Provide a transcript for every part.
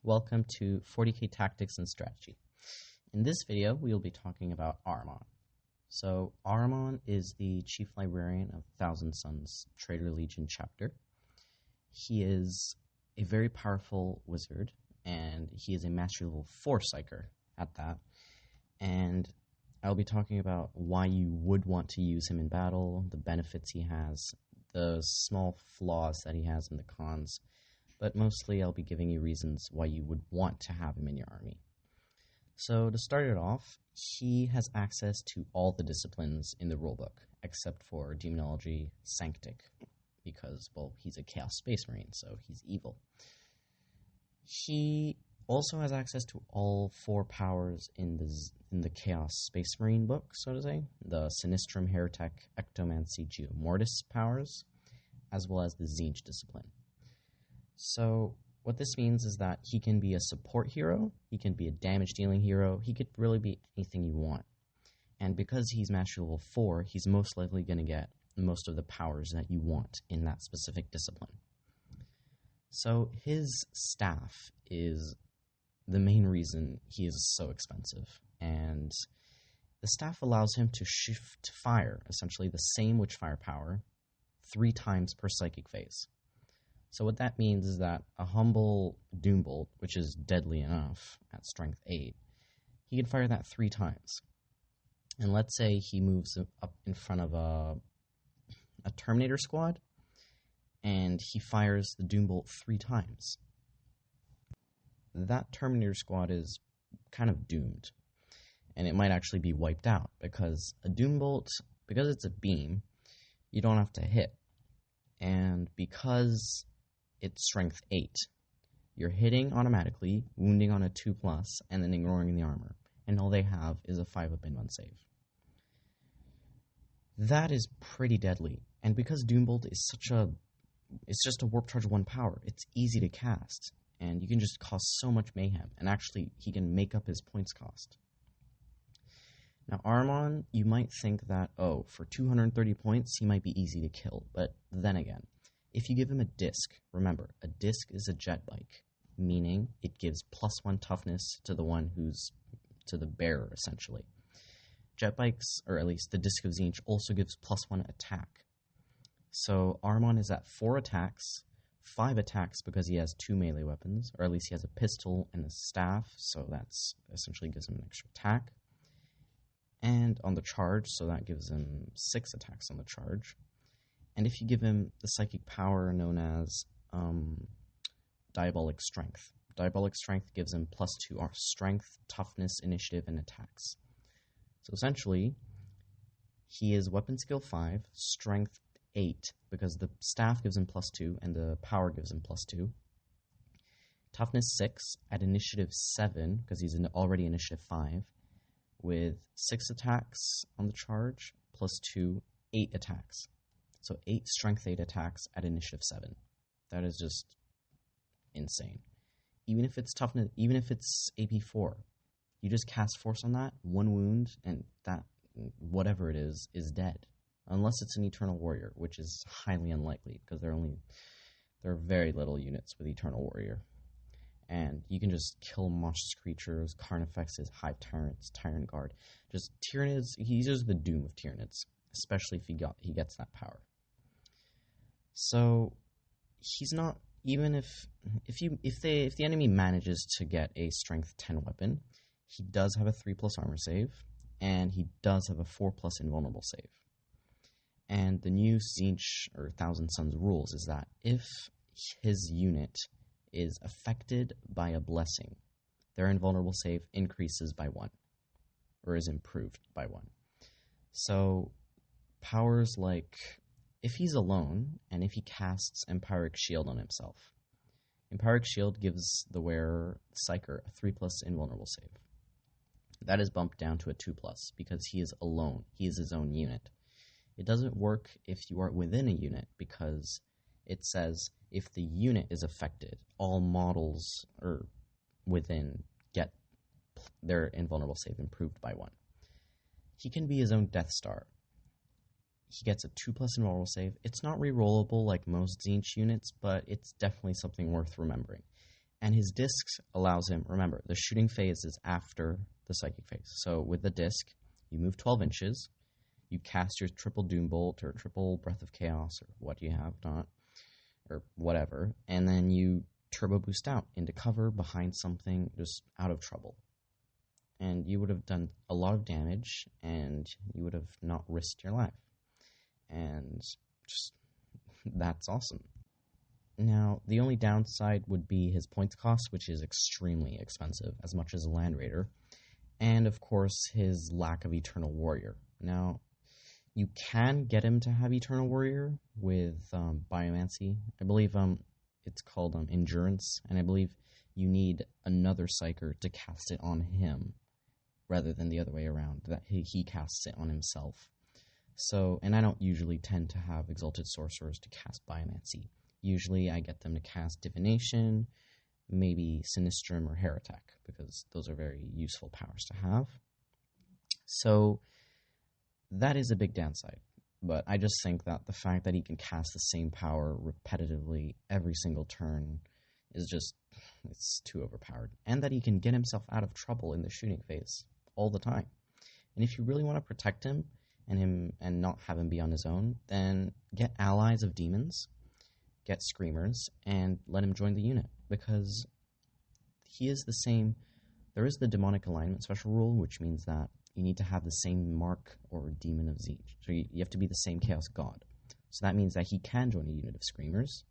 welcome to 40K Tactics and Strategy. In this video, we will be talking about Ahriman. So, Ahriman is the Chief Librarian of Thousand Suns Traitor Legion chapter. He is a very powerful wizard, and he is a Mastery Level 4 Psyker at that. And I'll be talking about why you would want to use him in battle, the benefits he has, the small flaws that he has, and the cons. But mostly I'll be giving you reasons why you would want to have him in your army. So to start it off, he has access to all the disciplines in the rulebook, except for Demonology, Sanctic, because, well, he's a Chaos Space Marine, so he's evil. He also has access to all 4 powers in the Chaos Space Marine book, so to say, the Sinistrum, Heretic, Ectomancy, Geomortis powers, as well as the Tzeentch discipline. So what this means is that he can be a support hero, he can be a damage-dealing hero, he could really be anything you want. And because he's Mastery Level 4, he's most likely going to get most of the powers that you want in that specific discipline. So his staff is the main reason he is so expensive. And the staff allows him to shift fire, essentially the same Witchfire power, 3 times per psychic phase. So what that means is that a humble Doombolt, which is deadly enough at strength 8, he can fire that 3 times. And let's say he moves up in front of a Terminator squad, and he fires the Doombolt 3 times. That Terminator squad is kind of doomed, and it might actually be wiped out, because a Doombolt, because it's a beam, you don't have to hit. And because it's strength 8, you're hitting automatically, wounding on a 2+, and then ignoring the armor. And all they have is a 5-up and 1 save. That is pretty deadly. And because Doombolt is it's just a Warp Charge 1 power, it's easy to cast. And you can just cause so much mayhem. And actually, he can make up his points cost. Now, Ahriman, you might think that, oh, for 230 points, he might be easy to kill. But then again, if you give him a disc, remember, a disc is a jet bike, meaning it gives +1 toughness to the one to the bearer, essentially. Jet bikes, or at least the Disc of Tzeentch, also gives +1 attack. So Ahriman is at 4 attacks, 5 attacks because he has 2 melee weapons, or at least he has a pistol and a staff, so that's essentially gives him an extra attack. And on the charge, so that gives him 6 attacks on the charge. And if you give him the psychic power known as Diabolic Strength. Diabolic Strength gives him +2 strength, toughness, initiative, and attacks. So essentially, he is weapon skill 5, strength 8, because the staff gives him +2 and the power gives him +2. Toughness 6 at initiative 7, because he's already initiative 5, with 6 attacks on the charge, +2, 8 attacks. So 8 strength 8 attacks at initiative 7. That is just insane. Even if it's toughness, even if it's AP 4, you just cast force on that, 1 wound, and that, whatever it is dead. Unless it's an Eternal Warrior, which is highly unlikely, because there are very little units with Eternal Warrior. And you can just kill monstrous creatures, Carnifexes, Hive Tyrants, Tyrant Guard. Just Tyranids, he's just the doom of Tyranids, especially if he gets that power. So he's not, even if the enemy manages to get a strength 10 weapon, he does have a 3+ armor save, and he does have a 4+ invulnerable save. And the new Tzeentch or Thousand Suns rules is that if his unit is affected by a blessing, their invulnerable save increases by 1, or is improved by 1. So powers like, if he's alone, and if he casts Empyric Shield on himself, Empyric Shield gives the wearer, Psyker, a 3+ invulnerable save. That is bumped down to a 2+, because he is alone, he is his own unit. It doesn't work if you are within a unit, because it says if the unit is affected, all models within get their invulnerable save improved by 1. He can be his own Death Star. He gets a 2+ invulnerable save. It's not rerollable like most Tzeentch units, but it's definitely something worth remembering. And his disc allows him, remember, the shooting phase is after the psychic phase. So with the disc, you move 12 inches, you cast your triple Doom Bolt or triple Breath of Chaos or what you have, not, or whatever, and then you turbo boost out into cover behind something, just out of trouble. And you would have done a lot of damage, and you would have not risked your life. And just, that's awesome. Now, the only downside would be his points cost, which is extremely expensive, as much as a Land Raider, and of course his lack of Eternal Warrior. Now, you can get him to have Eternal Warrior with Biomancy. I believe it's called Endurance, and I believe you need another Psyker to cast it on him, rather than the other way around, that he casts it on himself. So, and I don't usually tend to have Exalted Sorcerers to cast Biomancy. Usually I get them to cast Divination, maybe Sinistrum or Heretic, because those are very useful powers to have. So that is a big downside, but I just think that the fact that he can cast the same power repetitively every single turn is just, it's too overpowered. And that he can get himself out of trouble in the shooting phase all the time. And if you really want to protect him and not have him be on his own, then get allies of demons, get screamers, and let him join the unit, because he is the same. There is the demonic alignment special rule, which means that you need to have the same mark or demon of each. So you have to be the same Chaos God. So that means that he can join a unit of screamers.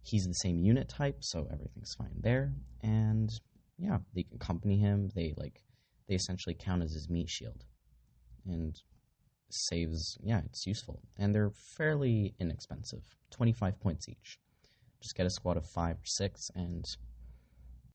He's the same unit type, so everything's fine there. And yeah, they can accompany him. They essentially count as his meat shield. And saves, yeah, it's useful. And they're fairly inexpensive. 25 points each. Just get a squad of 5 or 6, and